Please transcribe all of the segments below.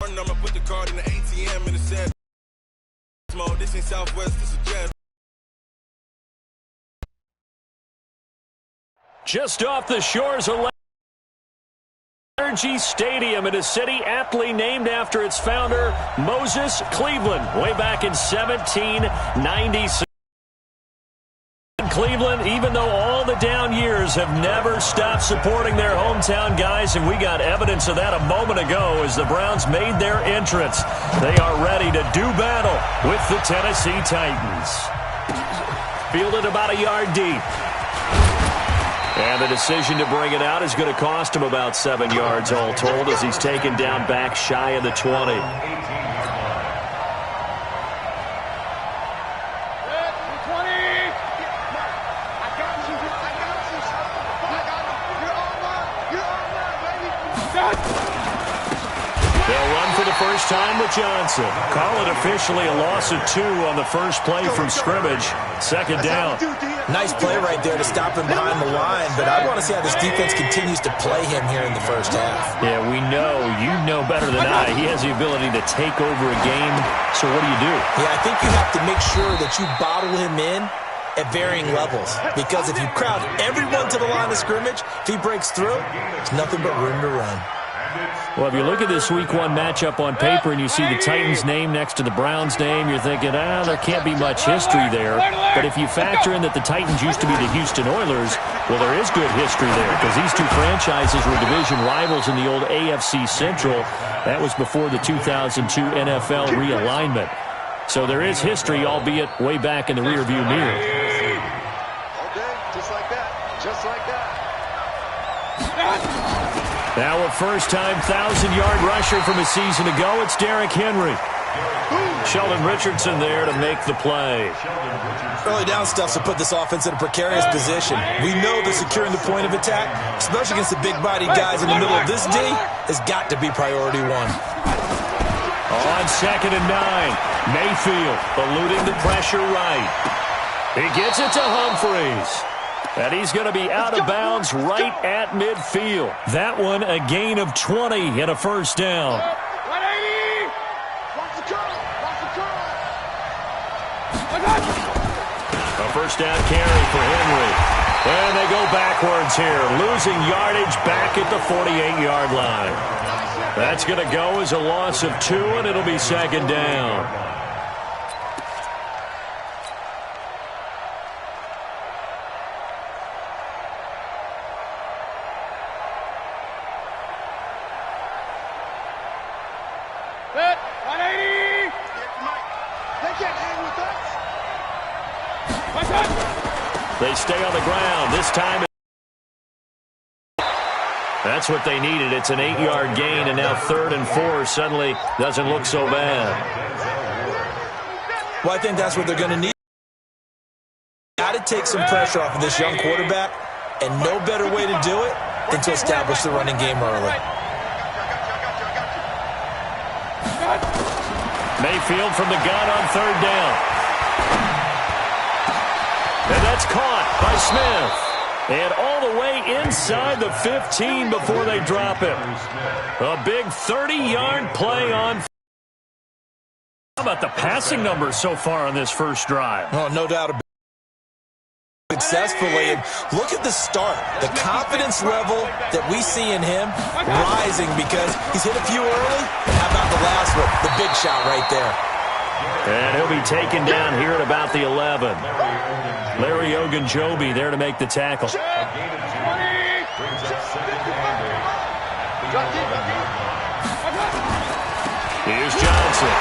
front, I'ma put the card in the ATM in the set. This ain't Southwest, this is Jazz. Just off the shores of Energy Stadium in a city aptly named after its founder, Moses Cleveland, way back in 1796. Cleveland, even though all the down years, have never stopped supporting their hometown guys, and we got evidence of that a moment ago as the Browns made their entrance. They are ready to do battle with the Tennessee Titans. Fielded about a yard deep. And the decision to bring it out is going to cost him about 7 yards all told as he's taken down back shy of the 20. They'll run for the first time with Johnson. Call it officially a loss of 2 on the first play from scrimmage. Second down. Nice play right there to stop him behind the line, but I want to see how this defense continues to play him here in the first half. Yeah, we know. You know better than I. He has the ability to take over a game, so what do you do? Yeah, I think you have to make sure that you bottle him in at varying levels, because if you crowd everyone to the line of scrimmage, if he breaks through, there's nothing but room to run. Well, if you look at this Week 1 matchup on paper and you see the Titans' name next to the Browns' name, you're thinking, there can't be much history there. But if you factor in that the Titans used to be the Houston Oilers, well, there is good history there because these two franchises were division rivals in the old AFC Central. That was before the 2002 NFL realignment. So there is history, albeit way back in the rearview mirror. Okay, just like that. Just like that. Now a first-time 1,000-yard rusher from a season ago, it's Derrick Henry. Sheldon Richardson there to make the play. Early down stuff to put this offense in a precarious position. We know that securing the point of attack, especially against the big-bodied guys in the middle of this D, has got to be priority 1. On 2nd and 9, Mayfield eluding the pressure right. He gets it to Humphries. And he's going to be out of bounds right at midfield. That one a gain of 20 and a first down. A first down carry for Henry. And they go backwards here, losing yardage back at the 48-yard line. That's going to go as a loss of 2, and it'll be second down. They stay on the ground. This time, that's what they needed. It's an 8-yard gain, and now 3rd and 4 suddenly doesn't look so bad. Well, I think that's what they're going to need. Got to take some pressure off of this young quarterback, and no better way to do it than to establish the running game early. Mayfield from the gun on 3rd down. And that's caught by Smith. And all the way inside the 15 before they drop it. A big 30-yard play on. How about the passing numbers so far on this first drive? Oh, no doubt about it. Successfully, and look at the start. The confidence level that we see in him rising because he's hit a few early. How about the last one? The big shot right there. And he'll be taken down here at about the 11. Larry Ogunjobi there to make the tackle. Here's Johnson.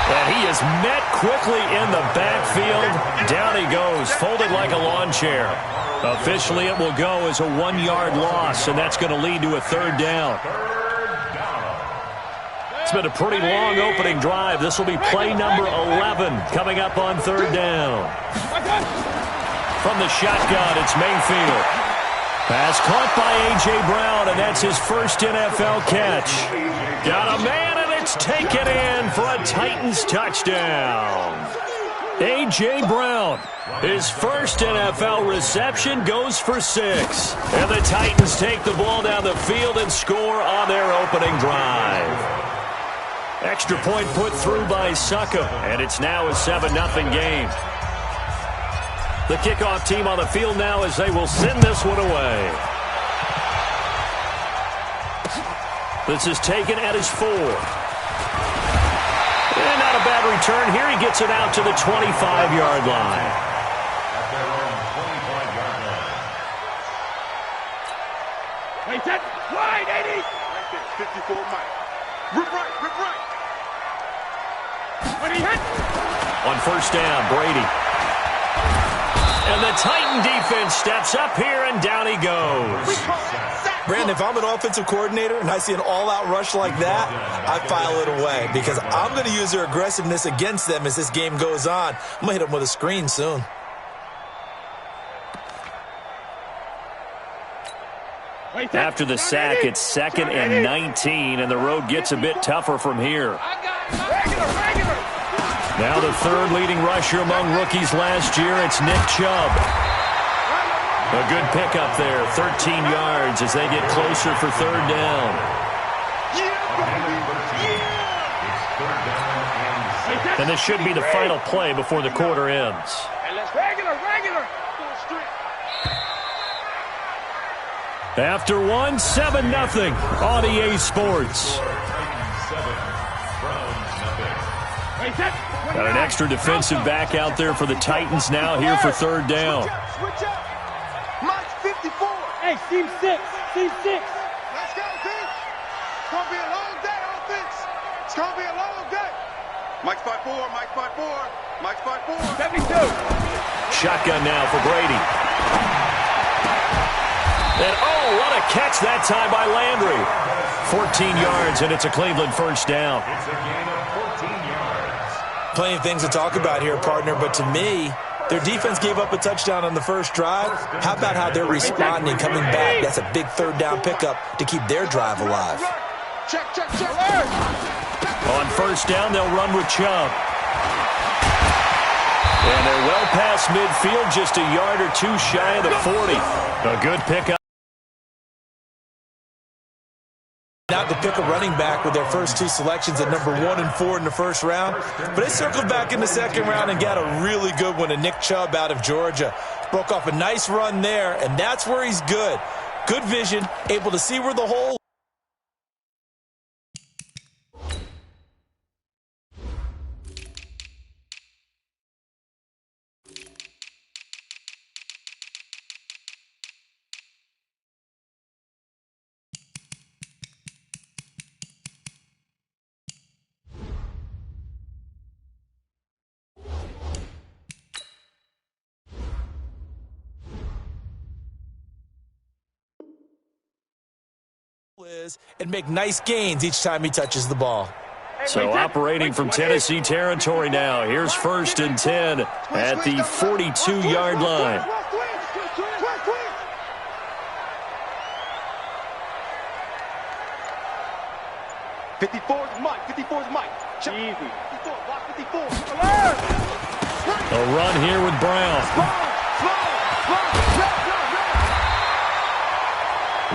And he is met quickly in the backfield. Down he goes, folded like a lawn chair. Officially, it will go as a 1-yard loss, and that's going to lead to a 3rd down. It's been a pretty long opening drive. This will be play number 11 coming up on 3rd down. From the shotgun, it's Mayfield. Pass caught by A.J. Brown, and that's his first NFL catch. Got a man, and it's taken in for a Titans touchdown. A.J. Brown, his first NFL reception, goes for 6. And the Titans take the ball down the field and score on their opening drive. Extra point put through by Succa, and it's now a 7-0 game. The kickoff team on the field now as they will send this one away. This is taken at his 4. And not a bad return here. He gets it out to the 25-yard line. Wait, set, wide, 80. Right there, 54 Mike. Rip right, rip right. When he hit. On first down, Brady. And the Titan defense steps up here, and down he goes. Brandon, if I'm an offensive coordinator and I see an all-out rush like that, I file it away because I'm going to use their aggressiveness against them as this game goes on. I'm going to hit them with a screen soon. After the sack, it's 2nd and 19, and the road gets a bit tougher from here. Now the third leading rusher among rookies last year, it's Nick Chubb. A good pickup there, 13 yards as they get closer for third down. And this should be the final play before the quarter ends. After one, 7-0 on EA Sports. Got an extra defensive back out there for the Titans now here for third down. Switch up. Mike's 54. Hey, team 6. Team 6. Let's go, team. It's going to be a long day, offense. It's going to be a long day. Mike's 5-4. Mike's 5-4. Mike's 5-4. 72. Shotgun now for Brady. And, oh, what a catch that time by Landry. 14 yards, and it's a Cleveland first down. It's a gain of 14 yards. Plenty of things to talk about here, partner, but to me, their defense gave up a touchdown on the first drive. How about how they're responding, coming back? That's a big third down pickup to keep their drive alive. Check, check, check. On first down, they'll run with Chubb. And they're well past midfield, just a yard or two shy of the 40. A good pickup. Not to pick a running back with their first two selections at number 1 and 4 in the first round, but they circled back in the second round and got a really good one to Nick Chubb out of Georgia. Broke off a nice run there, and that's where he's good. Good vision, able to see where the hole is and make nice gains each time he touches the ball. So operating from Tennessee territory now. Here's 1st and 10 at the 42-yard line. Mike. 54 is Mike. Easy. 54. Block 54. A run here with Brown.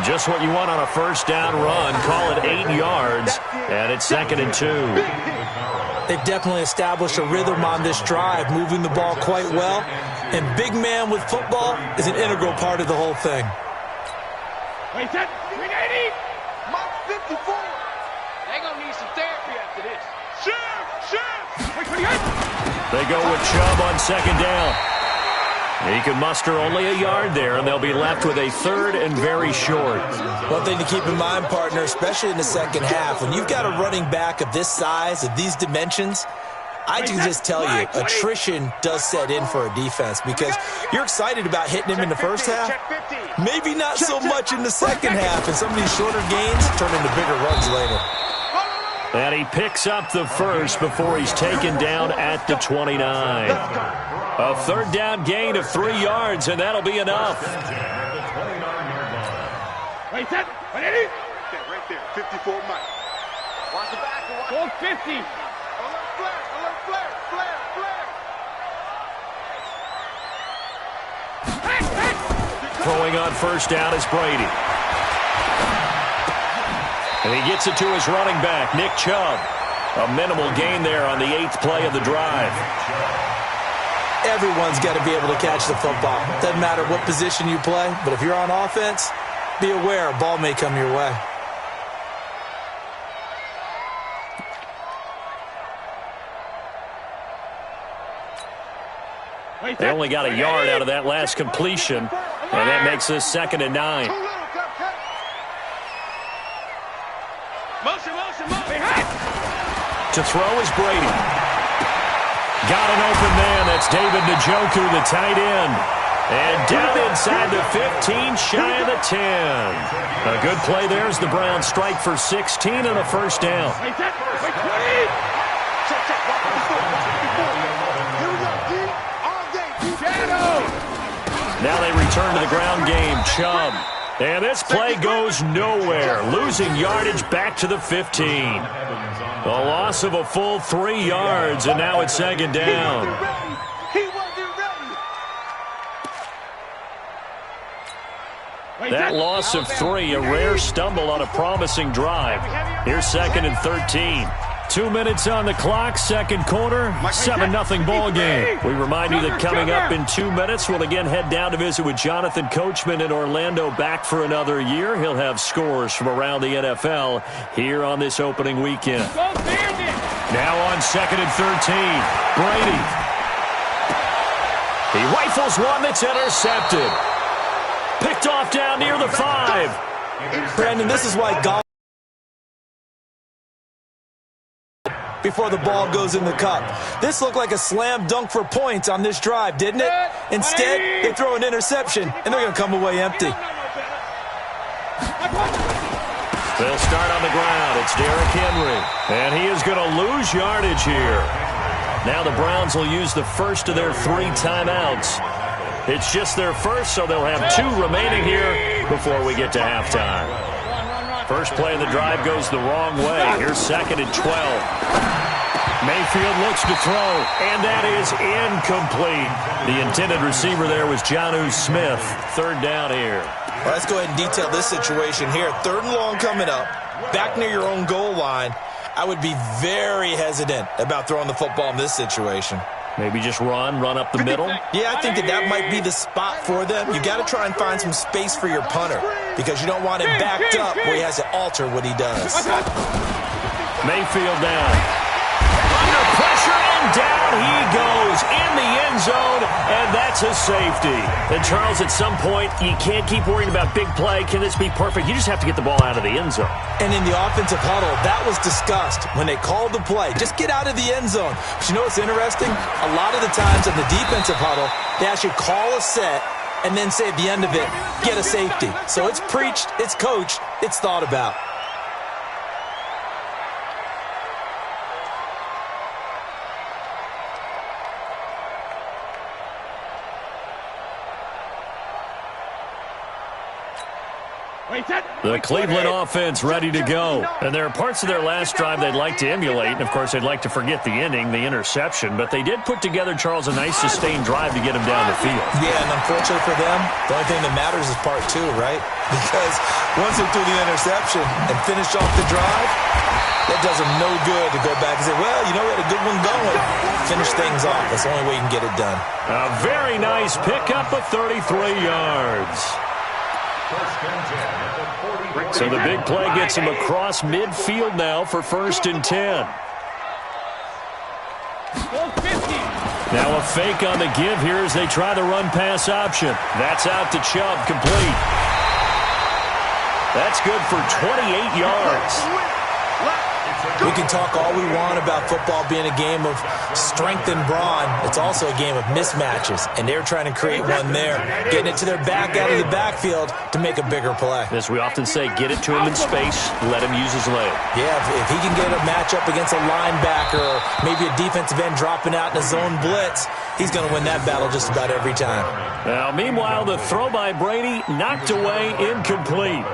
Just what you want on a first down run. Call it 8 yards, and it's 2nd and 2. They've definitely established a rhythm on this drive, moving the ball quite well. And big man with football is an integral part of the whole thing. Wait, set. 380. Mike 54. They're going to need some therapy after this. Shift. Wait, 28. They go with Chubb on 2nd down. He can muster only a yard there, and they'll be left with a 3rd and very short. One thing to keep in mind, partner, especially in the second half, when you've got a running back of this size, of these dimensions, I can just tell you, attrition does set in for a defense because you're excited about hitting him in the first half. Maybe not so much in the second half, and some of these shorter gains turn into bigger runs later. And he picks up the first before he's taken down at the 29. A 3rd down gain of 3 yards, and that'll be enough. Wait, set. Right there. 54 Mike. Watch the back. Watch 50. Alert flare. Throwing on first down is Brady. And he gets it to his running back, Nick Chubb. A minimal gain there on the 8th play of the drive. Everyone's got to be able to catch the football. Doesn't matter what position you play, but if you're on offense, be aware a ball may come your way. They only got a yard out of that last completion, and that makes this 2nd and 9. To throw is Brady. Got an open man. That's David Njoku, the tight end. And down inside the 15, shy of the 10. A good play there as the Browns strike for 16 and a first down. Now they return to the ground game. Chubb. And this play goes nowhere. Losing yardage back to the 15. A loss of a full 3 yards, and now it's 2nd down. That loss of 3, a rare stumble on a promising drive. Here's 2nd and 13. 2 minutes on the clock, 2nd quarter, 7-0 ball game. We remind you that coming up in 2 minutes, we'll again head down to visit with Jonathan Coachman in Orlando, back for another year. He'll have scores from around the NFL here on this opening weekend. Now on 2nd and 13, Brady. He rifles one that's intercepted. Picked off down near the 5. Brandon, this is why golf before the ball goes in the cup. This looked like a slam dunk for points on this drive, didn't it? Instead, they throw an interception, and they're going to come away empty. They'll start on the ground. It's Derrick Henry, and he is going to lose yardage here. Now the Browns will use the first of their 3 timeouts. It's just their first, so they'll have 2 remaining here before we get to halftime. First play of the drive goes the wrong way. Here's 2nd and 12. Mayfield looks to throw, and that is incomplete. The intended receiver there was Jonnu Smith. 3rd down here. Well, let's go ahead and detail this situation here. 3rd and long coming up, back near your own goal line. I would be very hesitant about throwing the football in this situation. Maybe just run up the middle? Yeah, I think that might be the spot for them. You got to try and find some space for your punter because you don't want him backed up where he has to alter what he does. Mayfield down. Under pressure, and down he goes in the end zone, and that's a safety. And Charles, at some point, you can't keep worrying about big play. Can this be perfect? You just have to get the ball out of the end zone. And in the offensive huddle, that was discussed when they called the play. Just get out of the end zone. But you know what's interesting? A lot of the times in the defensive huddle, they actually call a set and then say at the end of it, get a safety. So it's preached, it's coached, it's thought about. The Cleveland offense ready to go. And there are parts of their last drive they'd like to emulate. And, of course, they'd like to forget the ending, the interception. But they did put together, Charles, a nice sustained drive to get them down the field. Yeah, and unfortunately for them, the only thing that matters is part 2, right? Because once they threw the interception and finished off the drive, that does them no good to go back and say, well, you know, we had a good one going. Finish things off. That's the only way you can get it done. A very nice pickup of 33 yards. So the big play gets him across midfield now for 1st and 10. Now a fake on the give here as they try the run-pass option. That's out to Chubb, complete. That's good for 28 yards. We can talk all we want about football being a game of strength and brawn. It's also a game of mismatches, and they're trying to create one there, getting it to their back out of the backfield to make a bigger play. As we often say, get it to him in space, let him use his leg. Yeah, if he can get a matchup against a linebacker or maybe a defensive end dropping out in a zone blitz, he's going to win that battle just about every time. Now, meanwhile, the throw by Brady knocked away, incomplete.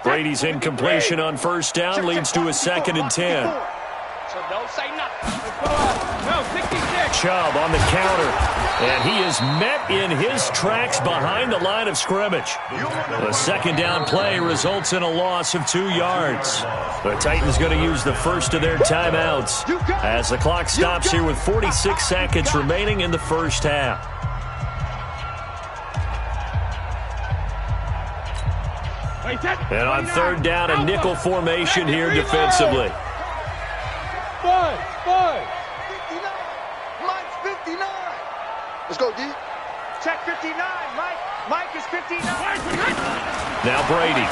Brady's incompletion on 1st down leads to a 2nd and 10. So don't say nothing. Let's go out. No, 66. Chubb on the counter, and he is met in his tracks behind the line of scrimmage. The second down play results in a loss of 2 yards. The Titans going to use the first of their timeouts as the clock stops here with 46 seconds remaining in the first half. And on third down, a nickel formation here defensively. 59. Mike's 59. Let's go, D. Check 59. Mike is 59. Now Brady.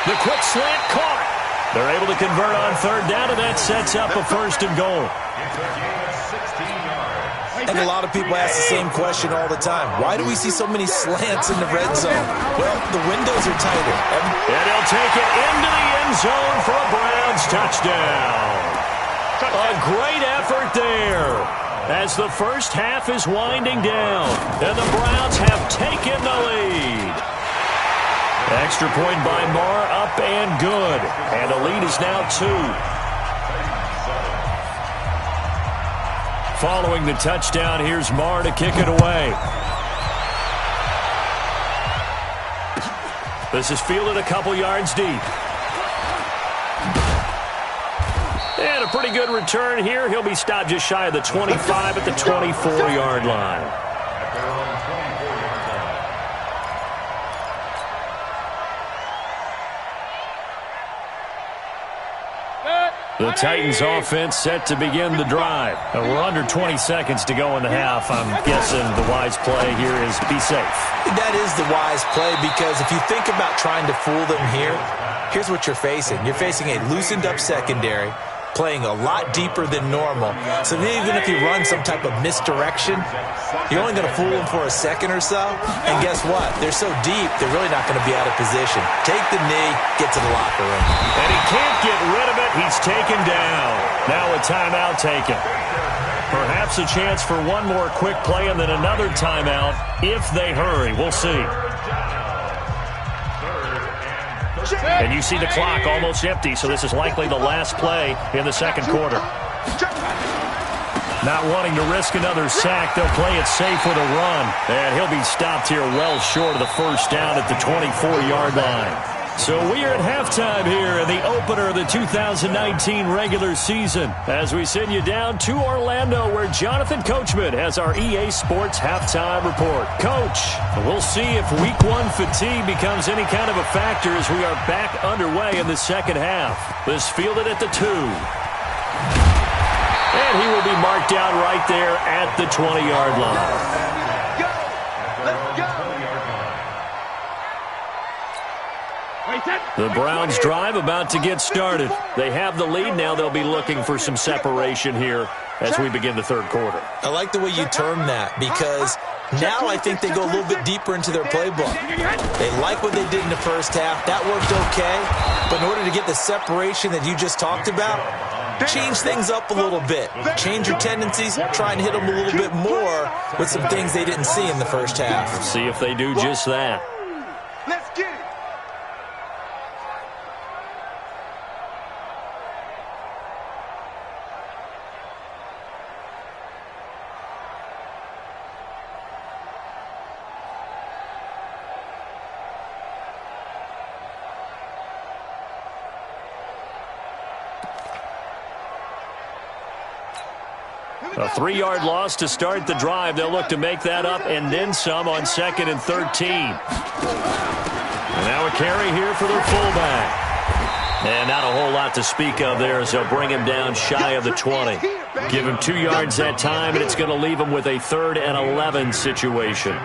The quick slant caught. They're able to convert on third down, and that sets up a first and goal. And a lot of people ask the same question all the time. Why do we see so many slants in the red zone? Well, the windows are tighter. And he'll take it into the end zone for a Browns touchdown. A great effort there as the first half is winding down, and the Browns have taken the lead. Extra point by Marr, up and good. And the lead is now 2. Following the touchdown, here's Marr to kick it away. This is fielded a couple yards deep. And a pretty good return here. He'll be stopped just shy of the 25 at the 24-yard line. The Titans offense set to begin the drive. We're under 20 seconds to go in the half. I'm guessing the wise play here is be safe. That is the wise play, because if you think about trying to fool them here, here's what you're facing. You're facing a loosened up secondary, playing a lot deeper than normal. So even if you run some type of misdirection, you're only going to fool them for a second or so. And guess what? They're so deep, they're really not going to be out of position. Take the knee, get to the locker room. And he can't get rid of it. He's taken down. Now a timeout taken. Perhaps a chance for one more quick play and then another timeout if they hurry. We'll see. And you see the clock almost empty, so this is likely the last play in the second quarter. Not wanting to risk another sack, they'll play it safe with a run. And he'll be stopped here well short of the first down at the 24-yard line. So we are at halftime here in the opener of the 2019 regular season as we send you down to Orlando, where Jonathan Coachman has our EA Sports halftime report. Coach, we'll see if week 1 fatigue becomes any kind of a factor as we are back underway in the second half. This fielded at the 2. And he will be marked down right there at the 20-yard line. The Browns drive about to get started. They have the lead. Now they'll be looking for some separation here as we begin the third quarter. I like the way you term that, because now I think they go a little bit deeper into their playbook. They like what they did in the first half. That worked okay. But in order to get the separation that you just talked about, change things up a little bit. Change your tendencies. Try and hit them a little bit more with some things they didn't see in the first half. See if they do just that. Let's get it. A 3-yard loss to start the drive. They'll look to make that up and then some on 2nd and 13. And now a carry here for their fullback. And not a whole lot to speak of there as they'll bring him down shy of the 20. Give him 2 yards that time, and it's going to leave him with a 3rd and 11 situation.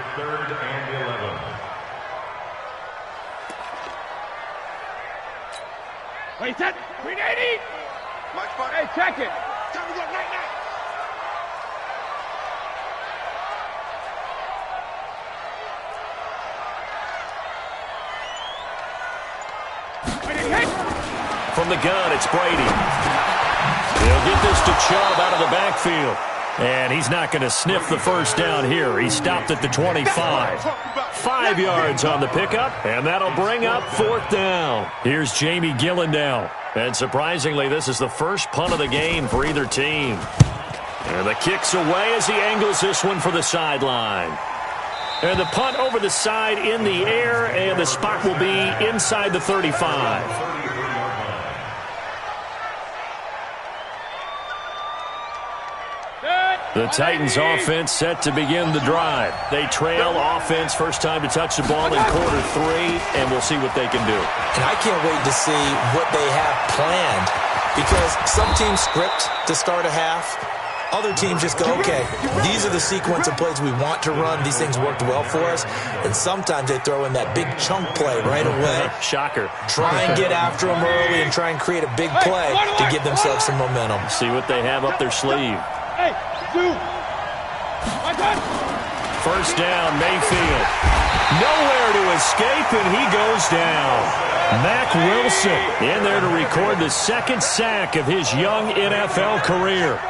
Wait, set. 380. Hey, check it. Time to go night-night. From the gun, it's Brady. They'll get this to Chubb out of the backfield. And he's not going to sniff the first down here. He stopped at the 25. 5 yards on the pickup, and that'll bring up 4th down. Here's Jamie Gillendow. And surprisingly, this is the first punt of the game for either team. And the kick's away as he angles this one for the sideline. And the punt over the side in the air, and the spot will be inside the 35. The Titans offense set to begin the drive. They trail offense, first time to touch the ball in quarter 3, and we'll see what they can do. And I can't wait to see what they have planned, because some teams script to start a half. Other teams just go, okay, these are the sequence of plays we want to run. These things worked well for us. And sometimes they throw in that big chunk play right away. Shocker. Try and get after them early and try and create a big play to give themselves some momentum. See what they have up their sleeve. First down, Mayfield. Nowhere to escape, and he goes down. Mack Wilson in there to record the second sack of his young NFL career.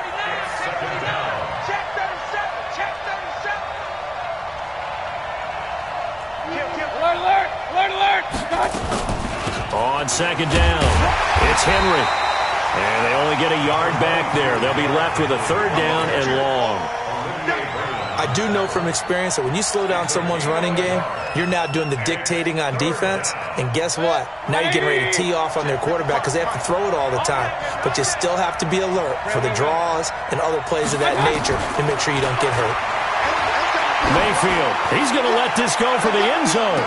On second down, it's Henry. And they only get a yard back there. They'll be left with a 3rd down and long. I do know from experience that when you slow down someone's running game, you're now doing the dictating on defense. And guess what? Now you're getting ready to tee off on their quarterback because they have to throw it all the time. But you still have to be alert for the draws and other plays of that nature to make sure you don't get hurt. Mayfield, he's going to let this go for the end zone.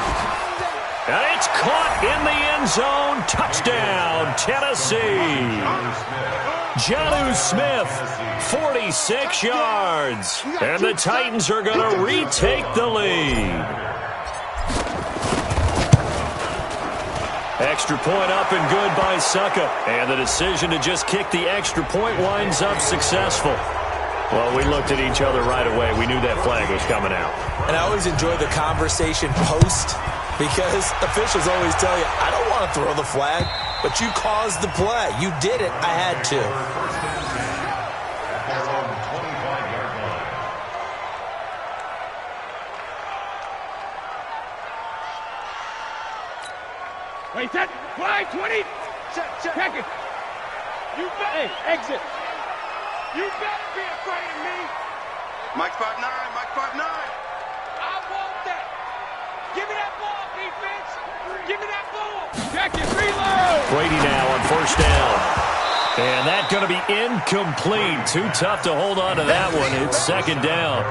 And it's caught in the end zone. Touchdown, Tennessee. Jonnu Smith, 46 yards. And the Titans are going to retake the lead. Extra point up and good by Succa. And the decision to just kick the extra point winds up successful. Well, we looked at each other right away. We knew that flag was coming out. And I always enjoy the conversation post, because officials always tell you, I don't want to throw the flag, but you caused the play. You did it. I had to. Wait, set, flag, 20. Check it. You better, exit. You better be afraid of me. Mike 5'9", Mike 5'9". I want that. Give me that ball, defense. Give me that ball. Check it, reload. Brady now on first down. And that's going to be incomplete. Too tough to hold on to that one. It's second down.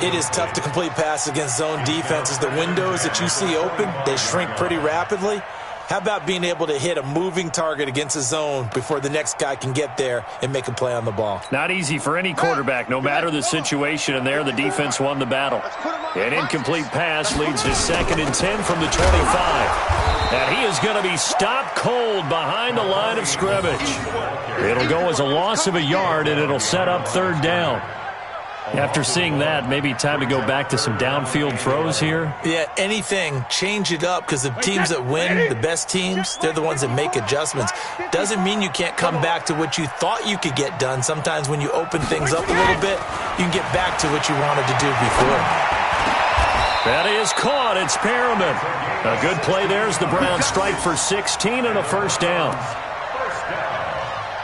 It is tough to complete passes against zone defenses. The windows that you see open, they shrink pretty rapidly. How about being able to hit a moving target against a zone before the next guy can get there and make a play on the ball? Not easy for any quarterback, no matter the situation, and there the defense won the battle. An incomplete pass leads to 2nd and 10 from the 25. And he is going to be stopped cold behind the line of scrimmage. It'll go as a loss of a yard, and it'll set up 3rd down. After seeing that, maybe time to go back to some downfield throws here. Yeah, anything. Change it up, because the teams that win, the best teams, they're the ones that make adjustments. Doesn't mean you can't come back to what you thought you could get done. Sometimes when you open things up a little bit, you can get back to what you wanted to do before. That is caught. It's Perriman. A good play there as the Browns strike for 16 and a 1st down.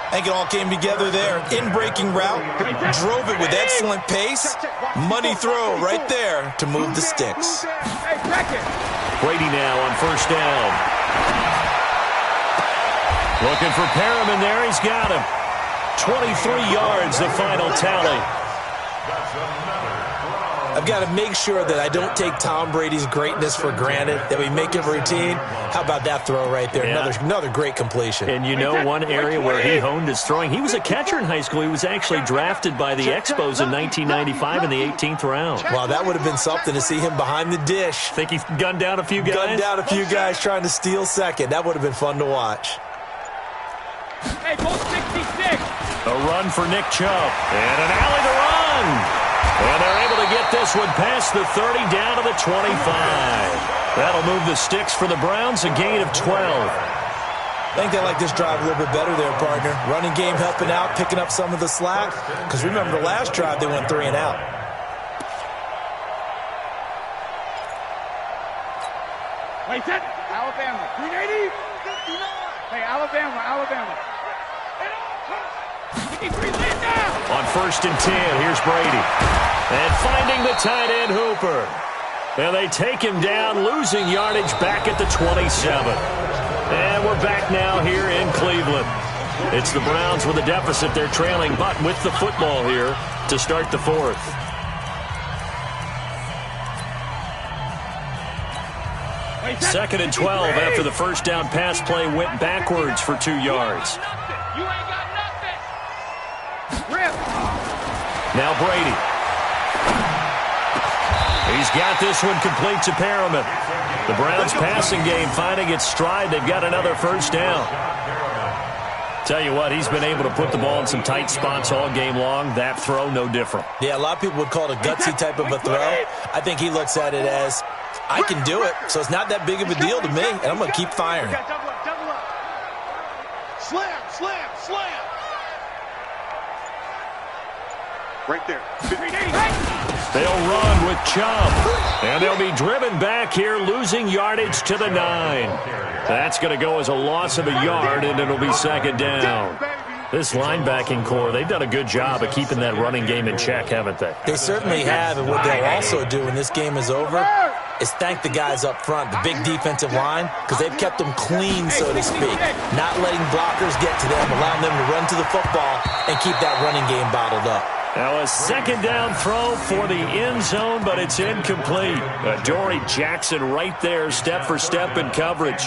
I think it all came together there. In-breaking route, drove it with excellent pace. Money throw right there to move the sticks. Brady now on first down. Looking for Perriman there. He's got him. 23 yards, the final tally. I've got to make sure that I don't take Tom Brady's greatness for granted, that we make it routine. How about that throw right there? Yeah. Another great completion. And you know one area where he honed his throwing? He was a catcher in high school. He was actually drafted by the Expos in 1995 in the 18th round. Wow, that would have been something to see him behind the dish. Think he gunned down a few guys? Gunned down a few guys trying to steal second. That would have been fun to watch. Hey, ball 66. A run for Nick Chubb. And an alley to run. And they're able to get this one past the 30 down to the 25. That'll move the sticks for the Browns, a gain of 12. I think they like this drive a little bit better there, partner. Running game helping out, picking up some of the slack. Because remember the last drive, they went 3 and out. Wait, set. Alabama. 380. 59. Hey, Alabama. On 1st and 10, here's Brady. And finding the tight end Hooper. And they take him down, losing yardage back at the 27. And we're back now here in Cleveland. It's the Browns with a deficit. They're trailing, but with the football here to start the 4th. Second and 12 after the first down pass play went backwards for 2 yards. You ain't got nothing. Now Brady. He's got this one complete to Perriman. The Browns passing game finding its stride. They've got another first down. Tell you what, he's been able to put the ball in some tight spots all game long. That throw, no different. Yeah, a lot of people would call it a gutsy type of a throw. I think he looks at it as, I can do it, so it's not that big of a deal to me, and I'm going to keep firing. Double up. Slam. Right there. They'll run with Chubb, and they'll be driven back here, losing yardage to the 9. That's going to go as a loss of a yard, and it'll be second down. This linebacking core, they've done a good job of keeping that running game in check, haven't they? They certainly have, and what they'll also do when this game is over is thank the guys up front, the big defensive line, because they've kept them clean, so to speak, not letting blockers get to them, allowing them to run to the football and keep that running game bottled up. Now a second down throw for the end zone, but it's incomplete. Dory Jackson right there, step for step in coverage.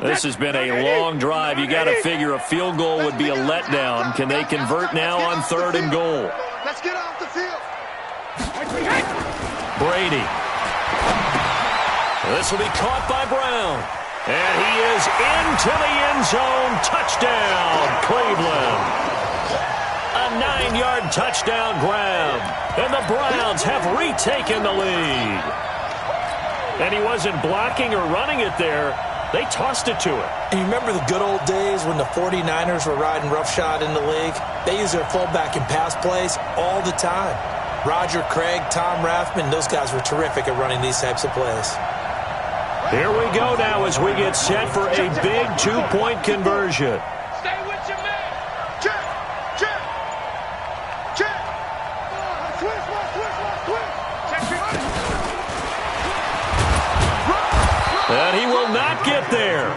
This has been a long drive. You got to figure a field goal would be a letdown. Can they convert now on 3rd and goal? Let's get off the field. Brady. This will be caught by Brown. And he is into the end zone. Touchdown, Cleveland. A 9-yard touchdown grab. And the Browns have retaken the lead. And he wasn't blocking or running it there. They tossed it to him. And you remember the good old days when the 49ers were riding roughshod in the league? They used their fullback in pass plays all the time. Roger Craig, Tom Rathman, those guys were terrific at running these types of plays. Here we go now as we get set for a big 2-point conversion. Stay with your man. Check. Switch. And he will not get there.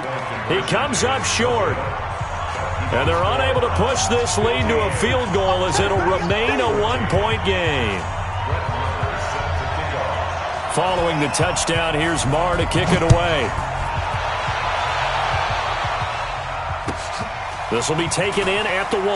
He comes up short. And they're unable to push this lead to a field goal as it'll remain a 1-point game. Following the touchdown, here's Marr to kick it away. This will be taken in at the 1.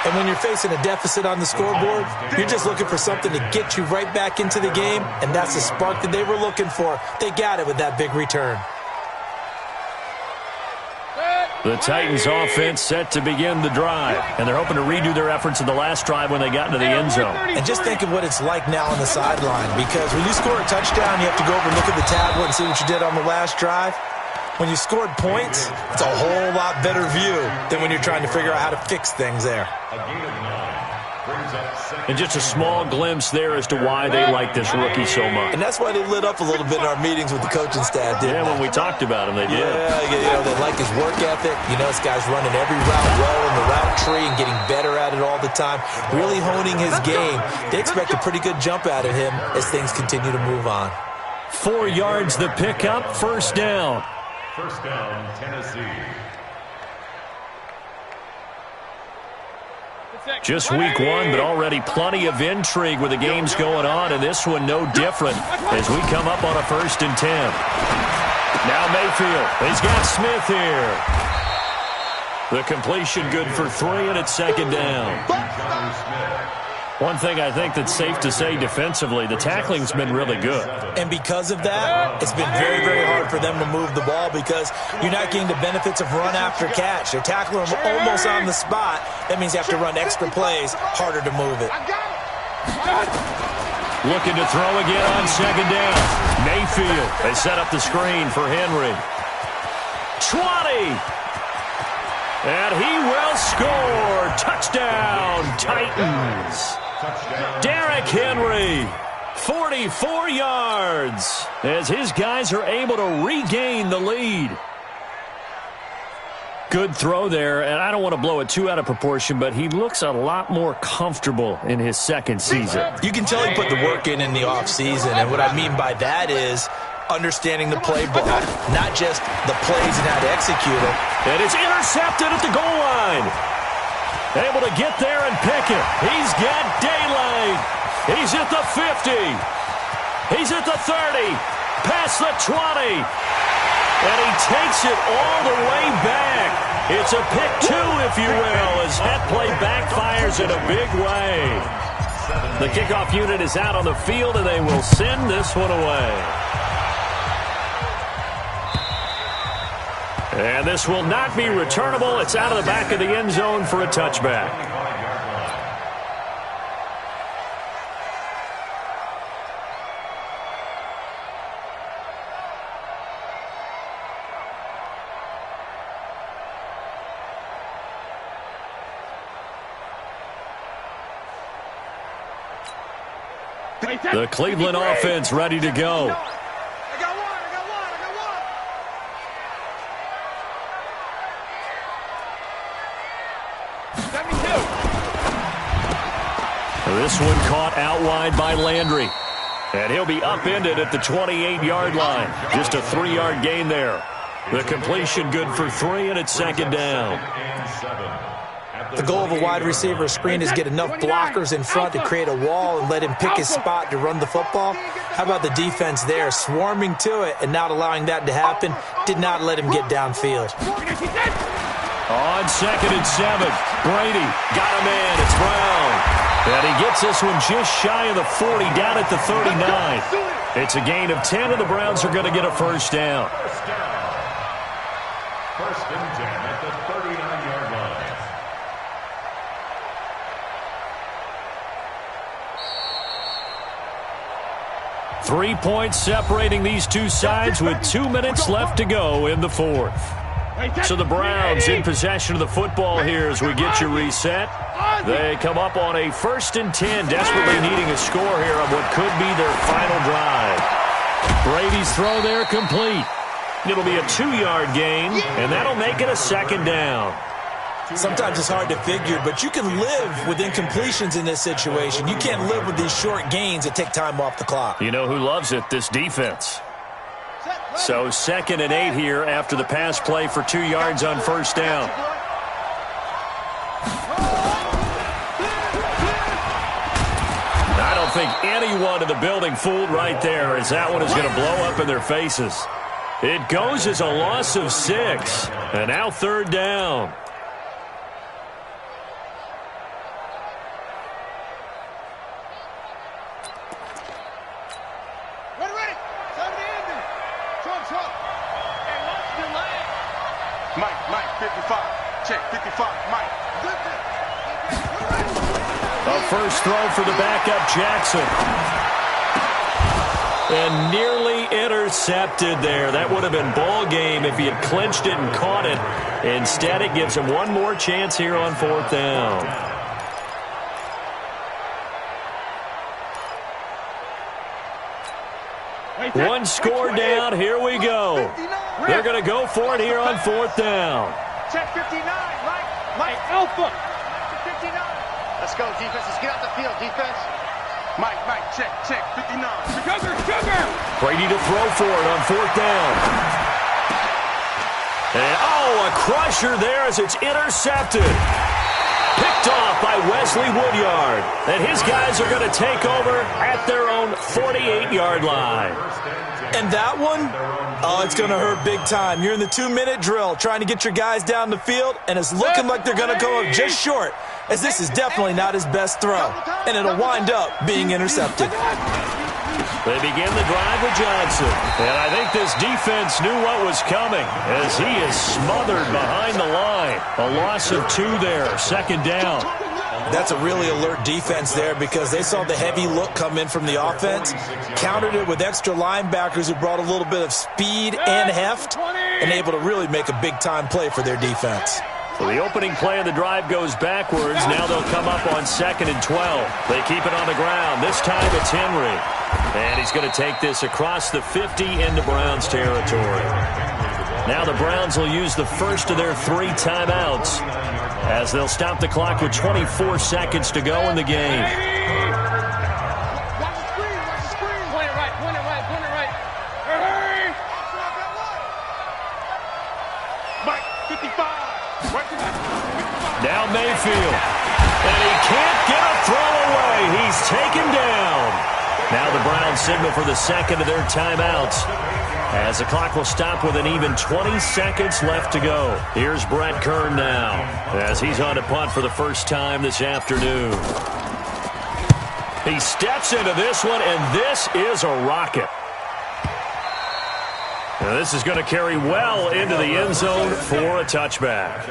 And when you're facing a deficit on the scoreboard, you're just looking for something to get you right back into the game, and that's the spark that they were looking for. They got it with that big return. The Titans offense set to begin the drive, and they're hoping to redo their efforts in the last drive when they got into the end zone. And just think of what it's like now on the sideline, because when you score a touchdown, you have to go over and look at the tablet and see what you did on the last drive. When you scored points, it's a whole lot better view than when you're trying to figure out how to fix things there. And just a small glimpse there as to why they like this rookie so much. And that's why they lit up a little bit in our meetings with the coaching staff, didn't they? When we talked about him, they did. Yeah, they like his work ethic. This guy's running every route well in the route tree and getting better at it all the time, really honing his game. They expect a pretty good jump out of him as things continue to move on. 4 yards the pickup, first down. First down, Tennessee. Just week 1, but already plenty of intrigue with the games going on, and this one no different as we come up on a 1st and 10. Now Mayfield, he's got Smith here. The completion good for 3, and it's second down. One thing I think that's safe to say defensively, the tackling's been really good. And because of that, it's been very, very hard for them to move the ball because you're not getting the benefits of run after catch. They're tackling them almost on the spot. That means you have to run extra plays, harder to move it. Looking to throw again on second down. Mayfield, they set up the screen for Henry. 20! And he will score. Touchdown, Titans. Derrick Henry, 44 yards, as his guys are able to regain the lead. Good throw there, and I don't want to blow it too out of proportion, but he looks a lot more comfortable in his second season. You can tell he put the work in the offseason, and what I mean by that is understanding the playbook, not just the plays and how to execute them. And it's intercepted at the goal line. Able to get there and pick it. He's got daylight. He's at the 50. He's at the 30. Past the 20. And he takes it all the way back. It's a pick two, if you will, as that play backfires in a big way. The kickoff unit is out on the field, and they will send this one away. And this will not be returnable. It's out of the back of the end zone for a touchback. The Cleveland offense ready to go. This one caught out wide by Landry. And he'll be upended at the 28-yard line. Just a 3-yard gain there. The completion good for 3, and it's second down. The goal of a wide receiver screen is get enough blockers in front to create a wall and let him pick his spot to run the football. How about the defense there, swarming to it and not allowing that to happen? Did not let him get downfield. On 2nd and 7, Brady got a man. It's Brown. And he gets this one just shy of the 40, down at the 39. It's a gain of 10, and the Browns are going to get a first down. First and 10 at the 39-yard line. 3 points separating these two sides with 2 minutes left to go in the fourth. So the Browns in possession of the football here as we get you reset. They come up on a 1st and 10, desperately needing a score here on what could be their final drive. Brady's throw there complete. It'll be a 2-yard gain, and that'll make it a second down. Sometimes it's hard to figure, but you can live with incompletions in this situation. You can't live with these short gains that take time off the clock. You know who loves it? This defense. So 2nd and 8 here after the pass play for 2 yards on first down. I don't think anyone in the building fooled right there, as that one is going to blow up in their faces. It goes as a loss of 6, and now 3rd down. Mike, 55. Check, 55, Mike. A first throw for the backup, Jackson. And nearly intercepted there. That would have been ball game if he had clinched it and caught it. Instead, it gives him one more chance here on 4th down. One score down. Here we go. They're going to go for it here on 4th down. Check 59, Mike, Alpha. 59. Let's go, defense. Let's get out the field, defense. Mike, check, 59. Sugar. Brady to throw for it on 4th down. And, a crusher there as it's intercepted. Picked off by Wesley Woodyard. And his guys are going to take over at their own 48-yard line. And that one, it's going to hurt big time. You're in the 2-minute drill trying to get your guys down the field, and it's looking like they're going to go up just short. as this is definitely not his best throw, and it'll wind up being intercepted. They begin the drive with Johnson. And I think this defense knew what was coming as he is smothered behind the line. A loss of 2 there, 2nd down. That's a really alert defense there because they saw the heavy look come in from the offense, countered it with extra linebackers who brought a little bit of speed and heft, and able to really make a big-time play for their defense. So the opening play of the drive goes backwards. Now they'll come up on 2nd and 12. They keep it on the ground. This time it's Henry. And he's going to take this across the 50 into Browns territory. Now the Browns will use the first of their 3 timeouts as they'll stop the clock with 24 seconds to go in the game. Now Mayfield. And he can't get a throw away. He's taken down. Now the Browns signal for the second of their timeouts as the clock will stop with an even 20 seconds left to go. Here's Brett Kern now as he's on to punt for the first time this afternoon. He steps into this one, and this is a rocket. Now this is going to carry well into the end zone for a touchback.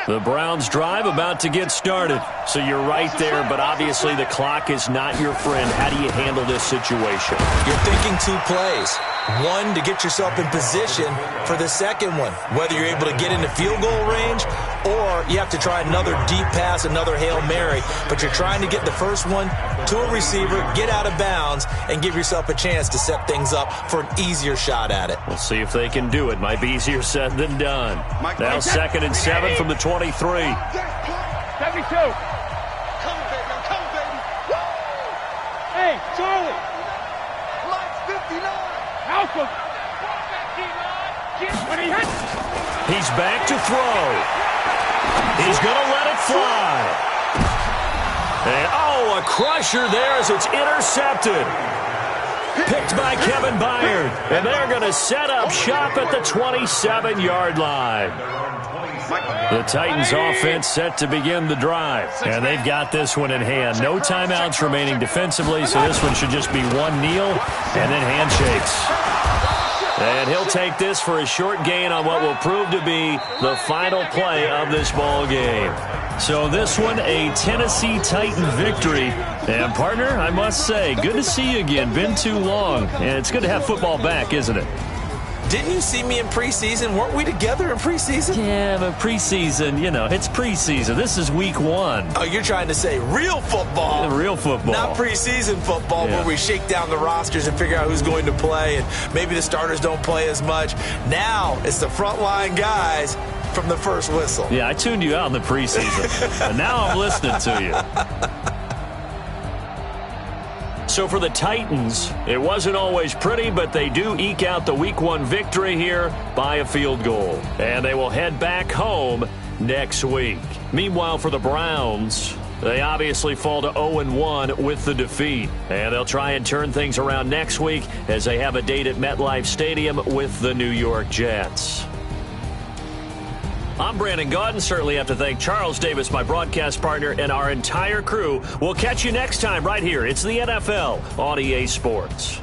The Browns drive about to get started. So you're right there, but obviously the clock is not your friend. How do you handle this situation? You're thinking 2 plays. One, to get yourself in position for the second one, whether you're able to get into field goal range or you have to try another deep pass, another Hail Mary. But you're trying to get the first one to a receiver, get out of bounds, and give yourself a chance to set things up for an easier shot at it. We'll see if they can do it. Might be easier said than done. Now 2nd and 7 from the 23. 72. Come, baby. I'm coming, baby. Woo! Hey, Charlie. Mike's 59. Alpha. He's back to throw. He's going to let it fly. And, oh, a crusher there as it's intercepted. Picked by Kevin Byard. And they're going to set up shop at the 27-yard line. The Titans offense set to begin the drive. And they've got this one in hand. No timeouts remaining defensively, so this one should just be one kneel and then handshakes. And he'll take this for a short gain on what will prove to be the final play of this ball game. So this one, a Tennessee Titan victory. And, partner, I must say, good to see you again. Been too long. And it's good to have football back, isn't it? Didn't you see me in preseason? Weren't we together in preseason? Yeah, but preseason, you know, it's preseason. This is week 1. Oh, you're trying to say real football. Real football. Not preseason football where we shake down the rosters and figure out who's going to play, and maybe the starters don't play as much. Now it's the frontline guys from the first whistle. Yeah, I tuned you out in the preseason, and now I'm listening to you. So for the Titans, it wasn't always pretty, but they do eke out the Week 1 victory here by a field goal. And they will head back home next week. Meanwhile, for the Browns, they obviously fall to 0-1 with the defeat. And they'll try and turn things around next week as they have a date at MetLife Stadium with the New York Jets. I'm Brandon Gaudin. Certainly have to thank Charles Davis, my broadcast partner, and our entire crew. We'll catch you next time right here. It's the NFL on EA Sports.